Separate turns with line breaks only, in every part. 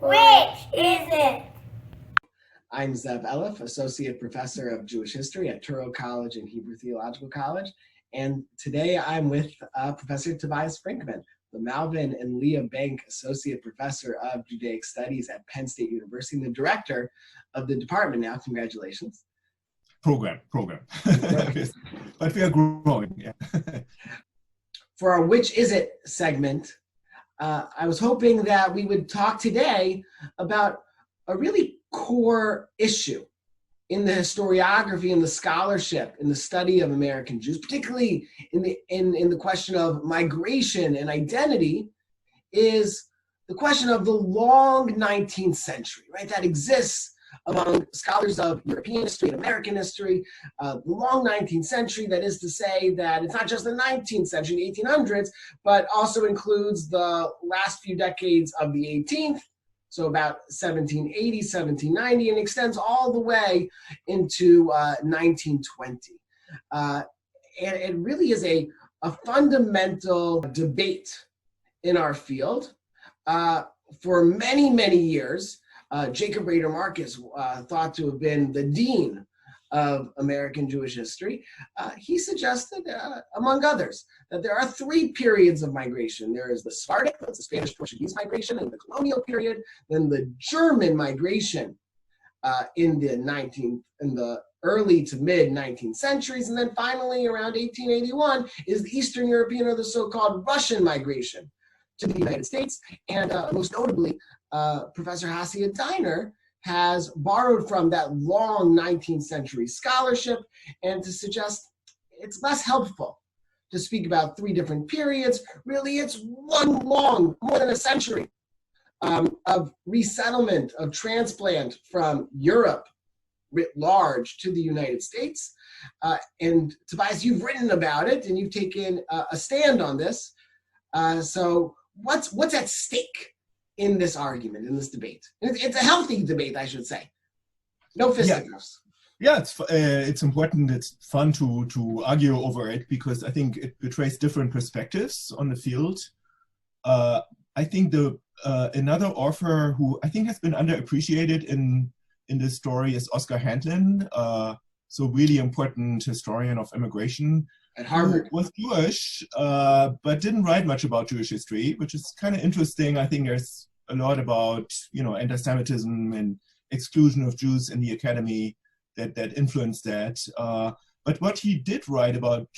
Which is it?
I'm Zev Elif, Associate Professor of Jewish History at Touro College and Hebrew Theological College. And today I'm with Professor Tobias Brinkmann, the Malvin and Leah Bank Associate Professor of Judaic Studies at Penn State University, and the Director of the department now. Congratulations.
Program. But we are growing. Yeah.
For our Which Is It segment, I was hoping that we would talk today about a really core issue in the historiography and the scholarship in the study of American Jews, particularly in the question of migration and identity, is the question of the long 19th century, right? That exists among scholars of European history and American history, the long 19th century, that is to say that it's not just the 19th century, the 1800s, but also includes the last few decades of the 18th, so about 1780, 1790, and extends all the way into 1920. And it really is a fundamental debate in our field. For many, many years, Jacob Rader Marcus, thought to have been the dean of American Jewish history, he suggested, among others, that there are three periods of migration. There is the Sephardic, that's the Spanish-Portuguese migration in the colonial period, then the German migration in the early to mid 19th centuries, and then finally around 1881 is the Eastern European, or the so-called Russian migration to the United States. And most notably, Professor Hasia Diner has borrowed from that long 19th century scholarship and to suggest it's less helpful to speak about three different periods. Really, it's one long, more than a century of resettlement, of transplant from Europe writ large to the United States. And Tobias, you've written about it and you've taken a stand on this. So what's at stake in this argument, in this debate? It's a healthy debate, I should say. No fisticuffs.
Yeah, it's important. It's fun to argue over it because I think it betrays different perspectives on the field. I think another author who I think has been underappreciated in this story is Oscar Handlin. So really important historian of immigration
at Harvard.
Who was Jewish, but didn't write much about Jewish history, which is kind of interesting. I think there's a lot about, anti-Semitism and exclusion of Jews in the academy that influenced that. But what he did write about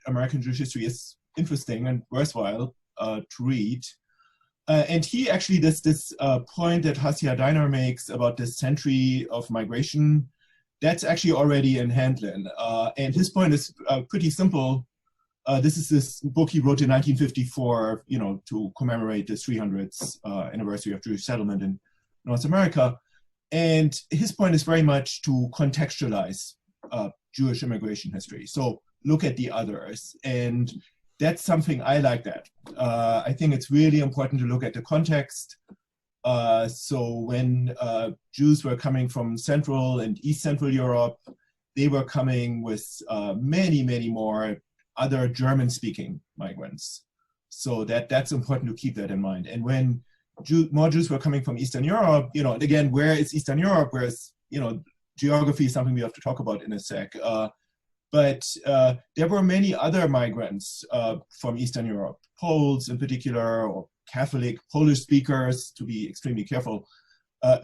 American Jewish history is interesting and worthwhile to read. And he actually, this point that Hasia Diner makes about this century of migration, that's actually already in Handlin. And his point is pretty simple. This is this book he wrote in 1954, to commemorate the 300th anniversary of Jewish settlement in North America. And his point is very much to contextualize Jewish immigration history. So look at the others. And that's something I like that. I think it's really important to look at the context. So when Jews were coming from Central and East Central Europe, they were coming with many, many more other German-speaking migrants. So that's important to keep that in mind. And when more Jews were coming from Eastern Europe, and again, where is Eastern Europe? Whereas, geography is something we have to talk about in a sec. But there were many other migrants from Eastern Europe, Poles in particular, or Catholic Polish speakers, to be extremely careful,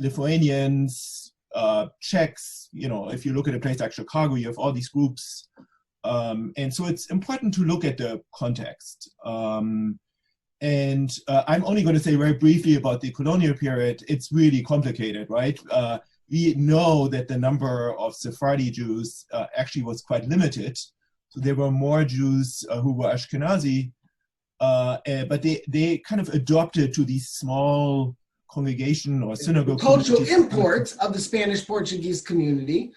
Lithuanians, Czechs. If you look at a place like Chicago, you have all these groups. And so it's important to look at the context. And I'm only going to say very briefly about the colonial period. It's really complicated, right? We know that the number of Sephardi Jews actually was quite limited. So there were more Jews who were Ashkenazi, but they kind of adopted to these small congregation or synagogue.
The cultural import of the Spanish-Portuguese community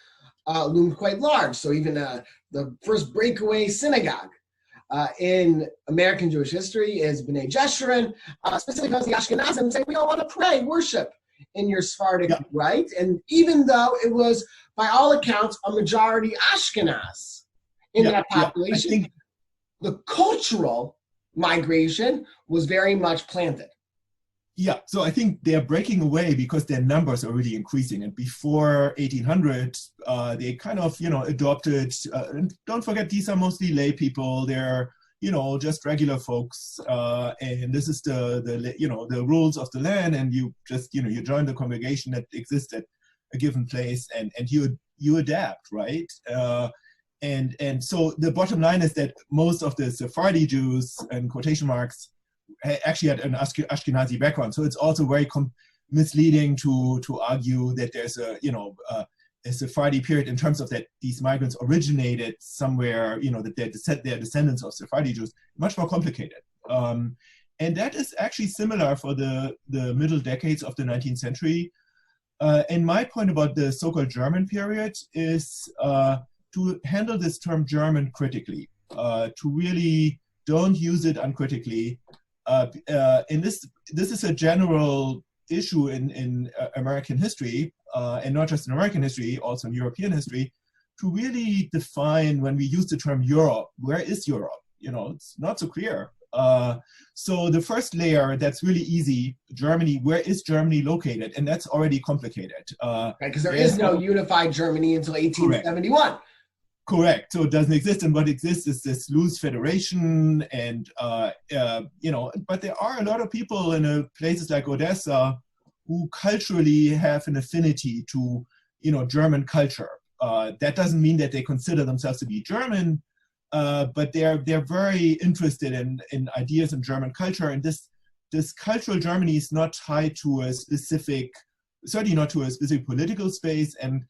loomed quite large. So even the first breakaway synagogue in American Jewish history is B'nai Jeshurun, specifically because the Ashkenazim say, we don't want to pray, worship in your Sephardic right. And even though it was, by all accounts, a majority Ashkenaz in that population, the cultural migration was very much planted.
Yeah, so I think they're breaking away because their numbers are really increasing. And before 1800, they kind of, adopted, and don't forget, these are mostly lay people. They're, just regular folks. And this is the rules of the land. And you just, you join the congregation that exists at a given place, and you adapt, right? And so the bottom line is that most of the Sephardi Jews, in quotation marks, actually had an Ashkenazi background. So it's also very misleading to argue that there's a Sephardi period in terms of that these migrants originated somewhere, that they're descendants of Sephardi Jews. Much more complicated. And that is actually similar for the middle decades of the 19th century. And my point about the so-called German period is to handle this term German critically, to really don't use it uncritically. And this is a general issue in American history, and not just in American history, also in European history, to really define, when we use the term Europe, where is Europe? It's not so clear. So the first layer, that's really easy, Germany, where is Germany located? And that's already complicated.
Right, because there is no unified Germany until 1871.
Correct. So it doesn't exist, and what exists is this loose federation, and but there are a lot of people in places like Odessa who culturally have an affinity to, German culture. That doesn't mean that they consider themselves to be German, but they're very interested in ideas in German culture, and this cultural Germany is not tied to a specific, certainly not to a specific political space, and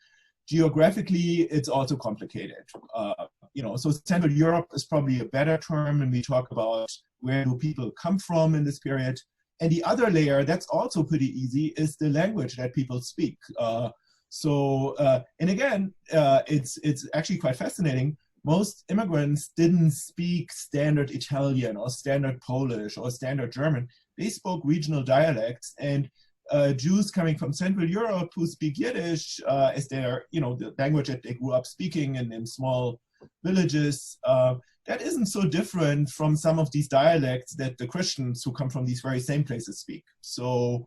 geographically, it's also complicated. So Central Europe is probably a better term when we talk about where do people come from in this period. And the other layer, that's also pretty easy, is the language that people speak. And again, it's actually quite fascinating. Most immigrants didn't speak standard Italian or standard Polish or standard German. They spoke regional dialects, and Jews coming from Central Europe who speak Yiddish as their, the language that they grew up speaking in small villages, that isn't so different from some of these dialects that the Christians who come from these very same places speak. So,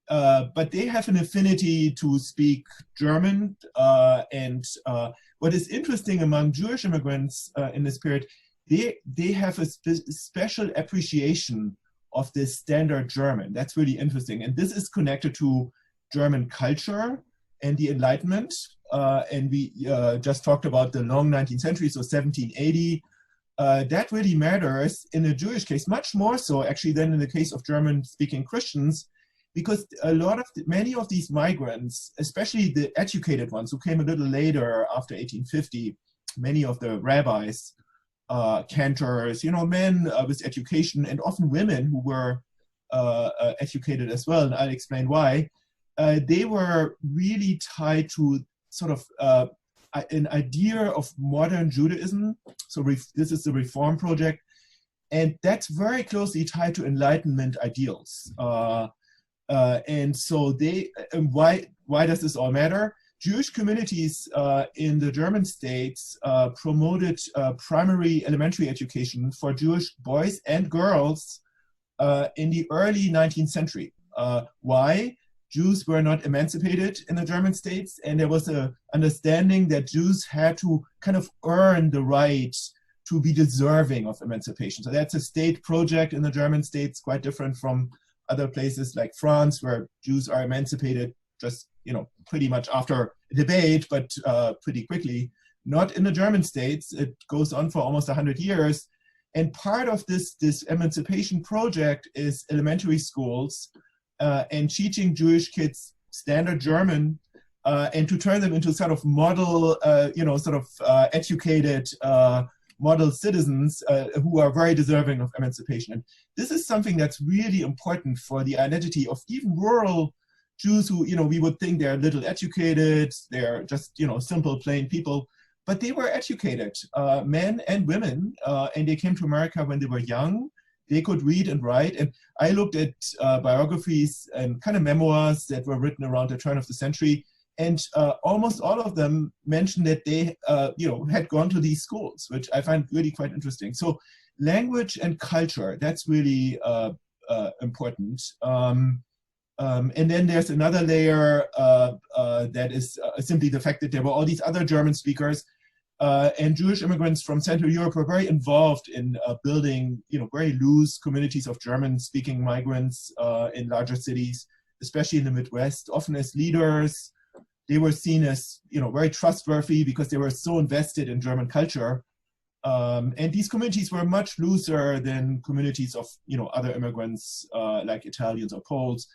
but they have an affinity to speak German. And what is interesting among Jewish immigrants in this period, they have a special appreciation of this standard German. That's really interesting. And this is connected to German culture and the Enlightenment. And we just talked about the long 19th century, so 1780. That really matters in a Jewish case, much more so actually than in the case of German-speaking Christians, because many of these migrants, especially the educated ones who came a little later after 1850, many of the rabbis, cantors, men with education, and often women who were educated as well, and I'll explain why. They were really tied to sort of an idea of modern Judaism. So this is the Reform Project, and that's very closely tied to Enlightenment ideals. And so why does this all matter? Jewish communities in the German states promoted primary elementary education for Jewish boys and girls in the early 19th century. Why? Jews were not emancipated in the German states, and there was an understanding that Jews had to kind of earn the right to be deserving of emancipation. So that's a state project in the German states, quite different from other places like France, where Jews are emancipated just pretty much after a debate, but pretty quickly. Not in the German states. It goes on for almost 100 years. And part of this emancipation project is elementary schools and teaching Jewish kids standard German and to turn them into sort of model, educated model citizens who are very deserving of emancipation. And this is something that's really important for the identity of even rural Jews who, we would think they're little educated, they're just, simple, plain people, but they were educated, men and women, and they came to America when they were young. They could read and write. And I looked at biographies and kind of memoirs that were written around the turn of the century, and almost all of them mentioned that they, had gone to these schools, which I find really quite interesting. So language and culture, that's really important. And then there's another layer that is simply the fact that there were all these other German speakers, and Jewish immigrants from Central Europe were very involved in building, very loose communities of German-speaking migrants in larger cities, especially in the Midwest, often as leaders. They were seen as, very trustworthy because they were so invested in German culture. And these communities were much looser than communities of, other immigrants like Italians or Poles,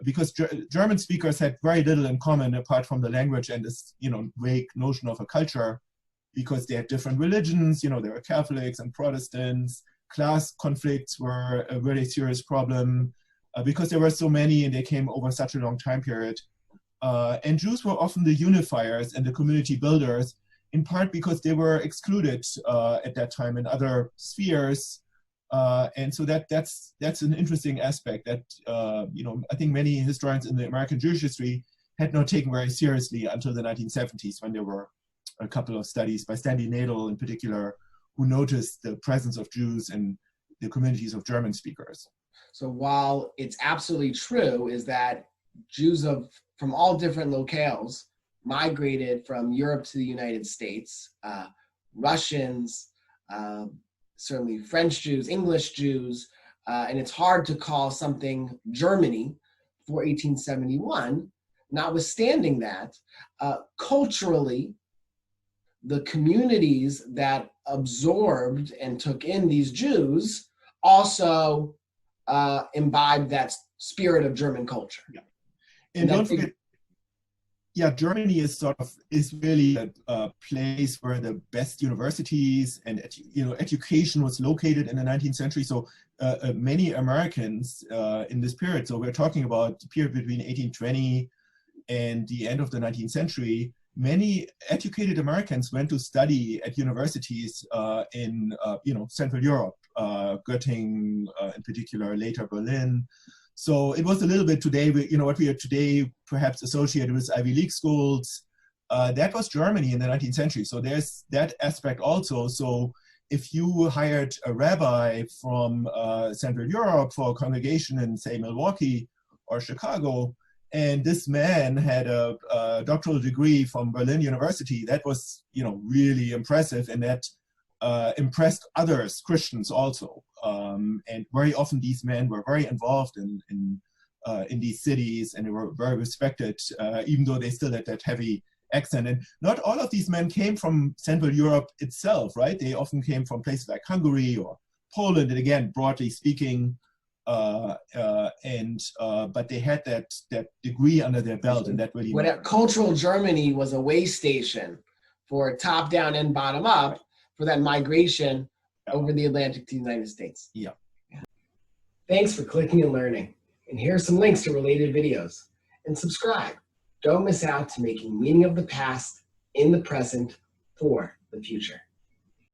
because German speakers had very little in common apart from the language and this, vague notion of a culture, because they had different religions. There were Catholics and Protestants. Class conflicts were a really serious problem because there were so many and they came over such a long time period. And Jews were often the unifiers and the community builders, in part because they were excluded at that time in other spheres. And so that's an interesting aspect that, I think many historians in the American Jewish history had not taken very seriously until the 1970s, when there were a couple of studies by Stanley Nadel in particular, who noticed the presence of Jews in the communities of German speakers.
So while it's absolutely true is that Jews from all different locales migrated from Europe to the United States, Russians, certainly French Jews, English Jews, and it's hard to call something Germany for 1871. Notwithstanding that, culturally, the communities that absorbed and took in these Jews also imbibed that spirit of German culture.
Yeah. And don't forget, Germany is really a place where the best universities and education was located in the 19th century. So many Americans in this period, so we're talking about the period between 1820 and the end of the 19th century, many educated Americans went to study at universities in Central Europe, Göttingen in particular, later Berlin. So it was a little bit today, what we are today perhaps associated with Ivy League schools. That was Germany in the 19th century. So there's that aspect also. So if you hired a rabbi from Central Europe for a congregation in, say, Milwaukee or Chicago, and this man had a doctoral degree from Berlin University, that was, really impressive, and that impressed others, Christians also. And very often these men were very involved in these cities, and they were very respected, even though they still had that heavy accent. And not all of these men came from Central Europe itself, right? They often came from places like Hungary or Poland, and again, broadly speaking, but they had that degree under their belt, and that really
cultural Germany was a way station for top down and bottom up for that migration over the Atlantic to the United States.
Yeah.
Thanks for clicking and learning. And here are some links to related videos. And subscribe. Don't miss out to making meaning of the past in the present for the future.